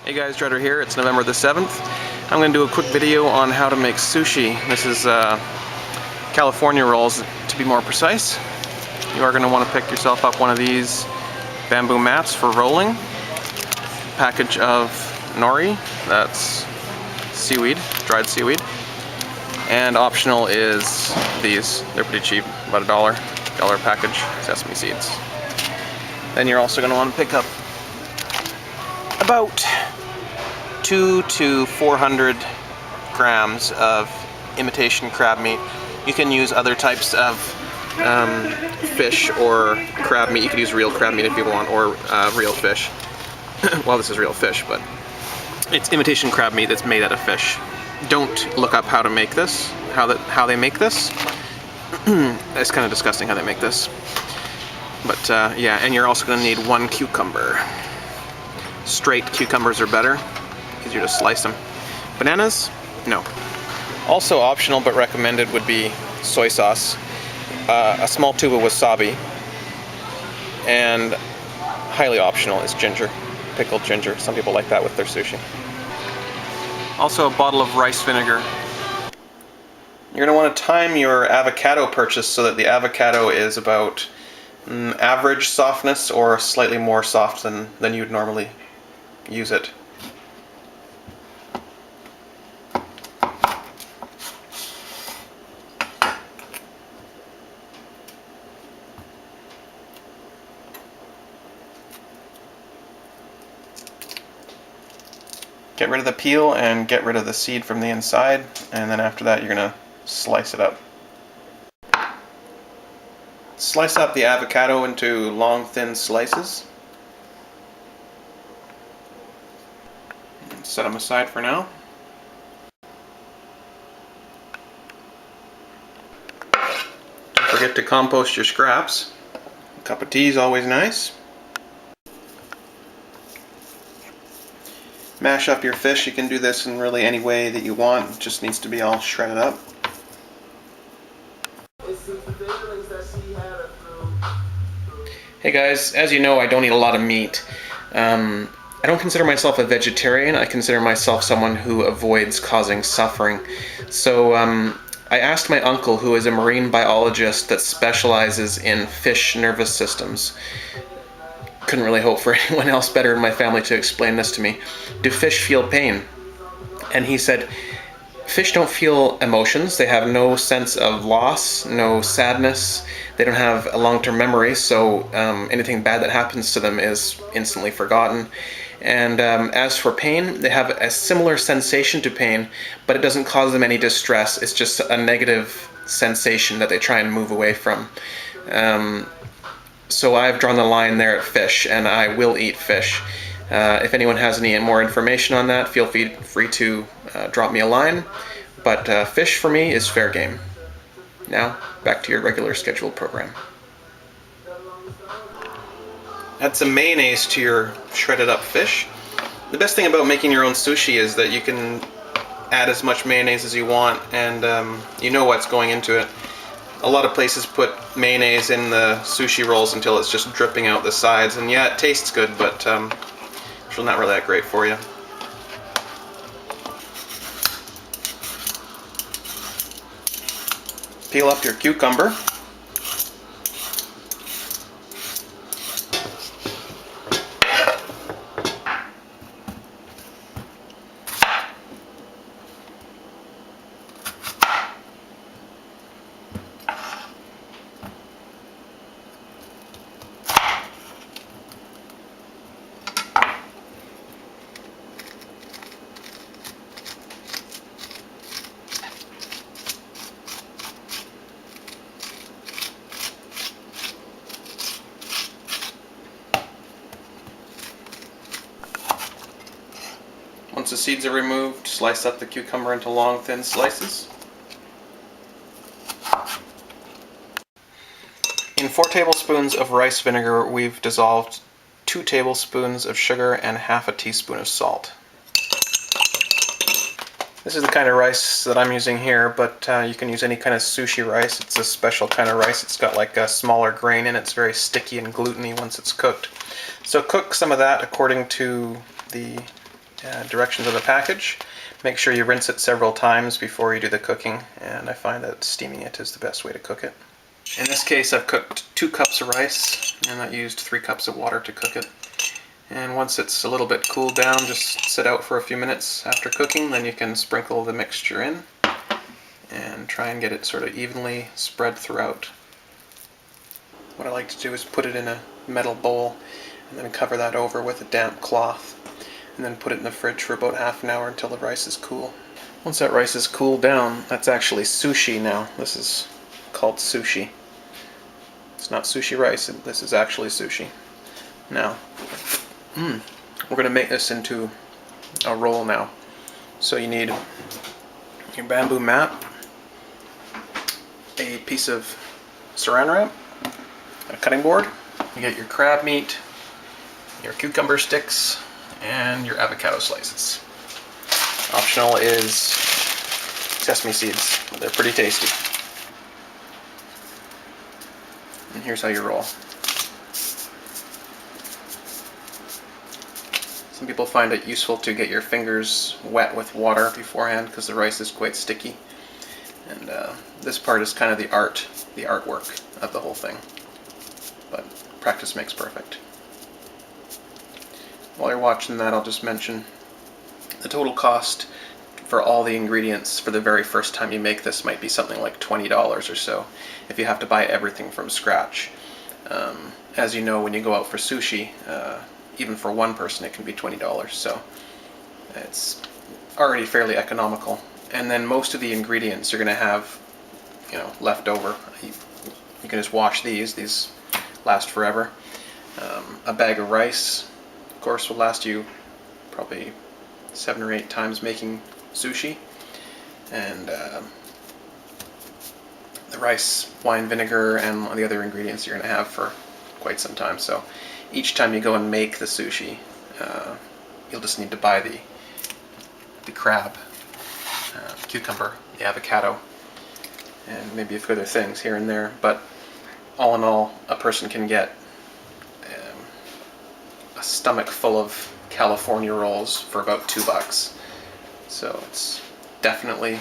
Hey guys, Dreader here. It's November the 7th. I'm going to do a quick video on how to make sushi. This is California rolls, to be more precise. You are going to want to pick yourself up one of these bamboo mats for rolling. Package of nori, that's seaweed, dried seaweed. And optional is these. They're pretty cheap, about $1 package, sesame seeds. Then you're also going to want to pick up about 200 to 400 grams of imitation crab meat. You can use other types of fish or crab meat. You could use real crab meat if you want, or real fish. Well, this is real fish, but it's imitation crab meat that's made out of fish. Don't look up how to make this, how they make this. It's kind of disgusting how they make this. But yeah, and you're also going to need 1 cucumber. Straight cucumbers are better, easier to slice them. Bananas? No. Also optional but recommended would be soy sauce, a small tube of wasabi, and highly optional is ginger, pickled ginger. Some people like that with their sushi. Also a bottle of rice vinegar. You're going to want to time your avocado purchase so that the avocado is about average softness or slightly more soft than you'd normally use it. Get rid of the peel and get rid of the seed from the inside, and then after that you're going to slice it up. Slice up the avocado into long, thin slices. Set them aside for now. Don't forget to compost your scraps. A cup of tea is always nice. Mash up your fish. You can do this in really any way that you want. It just needs to be all shredded up. Hey guys, as you know, I don't eat a lot of meat. I don't consider myself a vegetarian. I consider myself someone who avoids causing suffering. So I asked my uncle, who is a marine biologist that specializes in fish nervous systems. Couldn't really hope for anyone else better in my family to explain this to me. Do fish feel pain? And he said, fish don't feel emotions. They have no sense of loss, no sadness. They don't have a long-term memory, so anything bad that happens to them is instantly forgotten. And as for pain, they have a similar sensation to pain, but it doesn't cause them any distress. It's just a negative sensation that they try and move away from. So I've drawn the line there at fish, and I will eat fish. If anyone has any more information on that, feel free to drop me a line. But fish for me is fair game. Now, back to your regular scheduled program. Add some mayonnaise to your shredded up fish. The best thing about making your own sushi is that you can add as much mayonnaise as you want, and you know what's going into it. A lot of places put mayonnaise in the sushi rolls until it's just dripping out the sides, and yeah, it tastes good, but it's not really that great for you. Peel up your cucumber. Once the seeds are removed, slice up the cucumber into long, thin slices. In 4 tablespoons of rice vinegar, we've dissolved 2 tablespoons of sugar and half a teaspoon of salt. This is the kind of rice that I'm using here, but you can use any kind of sushi rice. It's a special kind of rice. It's got like a smaller grain in it. It's very sticky and gluteny once it's cooked. So cook some of that according to the directions on the package. Make sure you rinse it several times before you do the cooking, and I find that steaming it is the best way to cook it. In this case, I've cooked 2 cups of rice, and I used 3 cups of water to cook it. And once it's a little bit cooled down, just sit out for a few minutes after cooking, then you can sprinkle the mixture in and try and get it sort of evenly spread throughout. What I like to do is put it in a metal bowl and then cover that over with a damp cloth, and then put it in the fridge for about half an hour until the rice is cool. Once that rice is cooled down, that's actually sushi now. This is called sushi. It's not sushi rice, this is actually sushi. Now, we're going to make this into a roll now. So you need your bamboo mat, a piece of saran wrap, a cutting board. You get your crab meat, your cucumber sticks, and your avocado slices. Optional is sesame seeds. They're pretty tasty. And here's how you roll. Some people find it useful to get your fingers wet with water beforehand because the rice is quite sticky. And this part is kind of the artwork of the whole thing. But practice makes perfect. While you're watching that, I'll just mention the total cost for all the ingredients for the very first time you make this might be something like $20 or so if you have to buy everything from scratch. As you know, when you go out for sushi, even for one person it can be $20, so it's already fairly economical. And then most of the ingredients you're going to have, left over. You can just wash these last forever. A bag of rice, of course, will last you probably 7 or 8 times making sushi. And the rice, wine vinegar, and the other ingredients you're going to have for quite some time. So each time you go and make the sushi, you'll just need to buy the crab, cucumber, the avocado, and maybe a few other things here and there. But all in all, a person can get a stomach full of California rolls for about $2. So it's definitely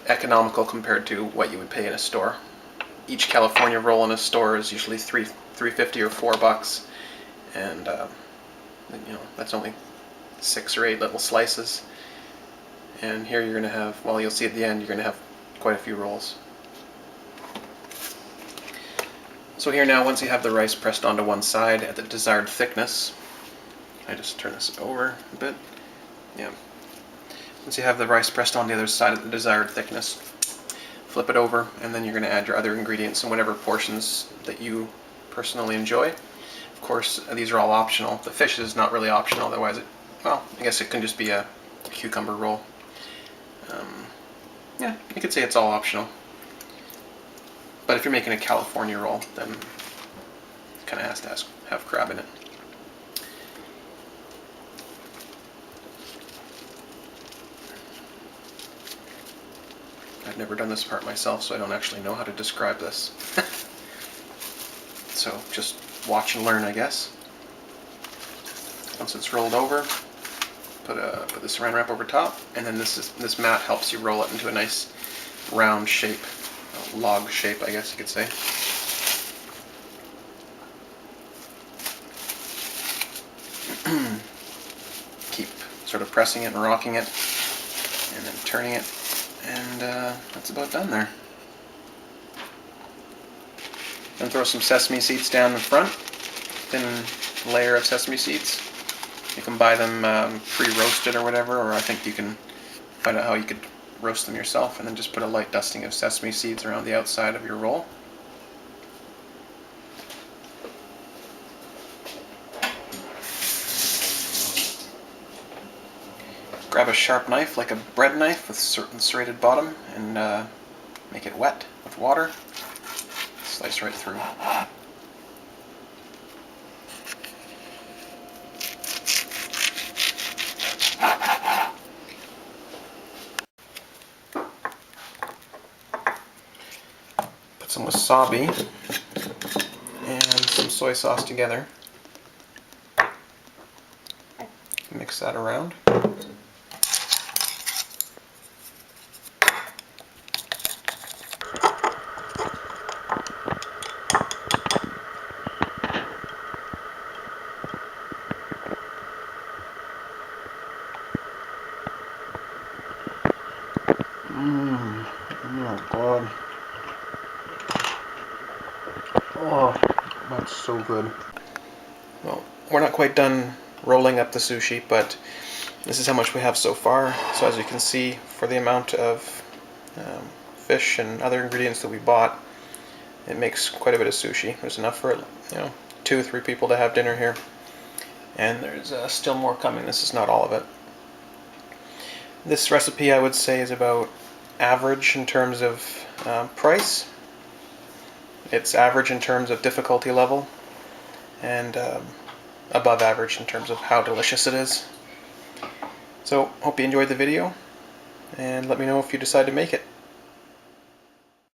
economical compared to what you would pay in a store. Each California roll in a store is usually $3.50 or $4, and that's only 6 or 8 little slices. And here you're going to have, well, you'll see at the end, you're going to have quite a few rolls. So here now, once you have the rice pressed onto one side at the desired thickness, I just turn this over a bit. Yeah. Once you have the rice pressed on the other side at the desired thickness, flip it over, and then you're going to add your other ingredients in whatever portions that you personally enjoy. Of course, these are all optional. The fish is not really optional, otherwise I guess it can just be a cucumber roll. Yeah, you could say it's all optional. But if you're making a California roll, then it kind of has to have crab in it. I've never done this part myself, so I don't actually know how to describe this. So just watch and learn, I guess. Once it's rolled over, put the saran wrap over top, and then this mat helps you roll it into a nice round shape, a log shape, I guess you could say. Keep sort of pressing it and rocking it, and then turning it, and that's about done there. Then throw some sesame seeds down the front, thin layer of sesame seeds. You can buy them pre-roasted or whatever, or I think you can find out how you could roast them yourself, and then just put a light dusting of sesame seeds around the outside of your roll. Grab a sharp knife, like a bread knife with certain serrated bottom, and make it wet with water. Slice right through. Put some wasabi and some soy sauce together. Mix that around. Oh God. Oh, that's so good. Well, we're not quite done rolling up the sushi, but this is how much we have so far. So as you can see, for the amount of fish and other ingredients that we bought, it makes quite a bit of sushi. There's enough for 2 or 3 people to have dinner here. And there's still more coming. This is not all of it. This recipe, I would say, is about average in terms of price. It's average in terms of difficulty level, and above average in terms of how delicious it is. So, hope you enjoyed the video, and let me know if you decide to make it.